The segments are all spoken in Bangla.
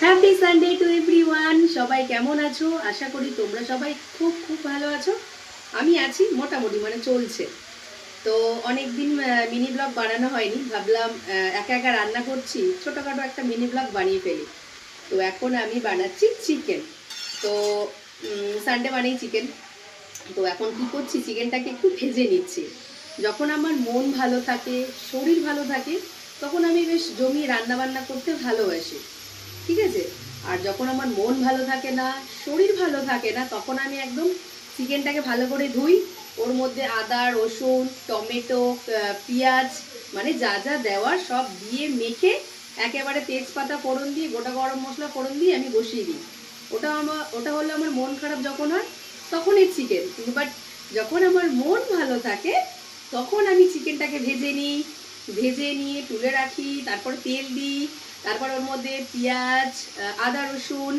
Happy Sunday to everyone. সবাই কেমন আছো? আশা করি তোমরা সবাই খুব খুব ভালো আছো। আমি আছি মোটামুটি, মানে চলছে। তো অনেক দিন মিনি ব্লগ বানানো হয়নি, ভাবলাম একা একা রান্না করছি, ছোটোখাটো একটা মিনি ব্লগ বানিয়ে ফেলি। তো এখন আমি বানাচ্ছি চিকেন। তো সানডে বানিয়ে চিকেন। তো এখন কি করছি, চিকেনটাকে একটু ভেজে নিচ্ছি। যখন আমার মন ভালো থাকে, শরীর ভালো থাকে, তখন আমি বেশ জমিয়ে রান্না বান্না করতে ভালোবাসি, ঠিক আছে। আর যখন আমার মন ভালো থাকে না, শরীর ভালো থাকে না, তখন আমি একদম চিকেনটাকে ভালো করে ধুই। ওর মধ্যে আদা, রসুন, টমেটো, পেঁয়াজ, মানে যা যা দেওয়ার সব দিয়ে মেখে একেবারে তেজপাতা ফোড়ন দিয়ে, গোটা গরম মশলা ফোড়ন দিয়ে আমি বসিয়ে দিই। ওটা হলো আমার মন খারাপ যখন হয় তখনই চিকেন। কিন্তু বাট যখন আমার মন ভালো থাকে তখন আমি চিকেনটাকে ভেজে নিই, ভেজে নিয়ে তুলে রাখি, তারপর তেল দিই, তারপর ওর মধ্যে পেঁয়াজ, আদা রসুন,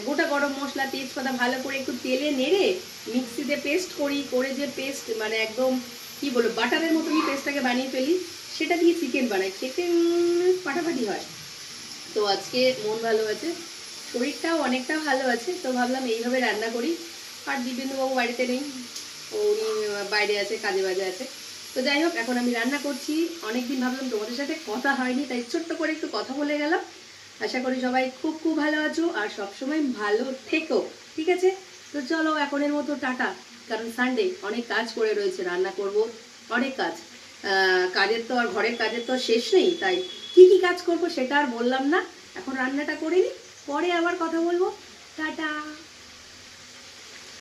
গোটা গরম মশলা, তেজপাতা ভালো করে একটু তেলে নেড়ে মিক্সিতে পেস্ট করি, করে যে পেস্ট মানে একদম কি বলবো বাটারের মতনই পেস্টটাকে বানিয়ে ফেলি, সেটা দিয়ে চিকেন বানাই, খেতে ফাটাফাটি হয়। তো আজকে মন ভালো আছে, শরীরটাও অনেকটা ভালো আছে, তো ভাবলাম এইভাবে রান্না করি। আর দিবেন্দুবাবু বাড়িতে নেই, উনি বাইরে আছে, কাজে বাজে আছে। তো যাই হোক, এখন আমি রান্না করছি। অনেকদিন ভাবলাম তোমাদের সাথে কথা হয়নি, তাই ছোট্ট করে একটু কথা বলে গেলাম। আশা করি সবাই খুব খুব ভালো আছো আর সবসময় ভালো থেকো, ঠিক আছে। তো চলো এখনের মতো টাটা। কারণ সানডে অনেক কাজ করে রয়েছে, রান্না করব, অনেক কাজ। কাজের তো আর ঘরের কাজের তো শেষ নেই, তাই কি কি কাজ করব সেটা আর বললাম না। এখন রান্নাটা করে নিই, পরে আবার কথা বলবো। টাটা।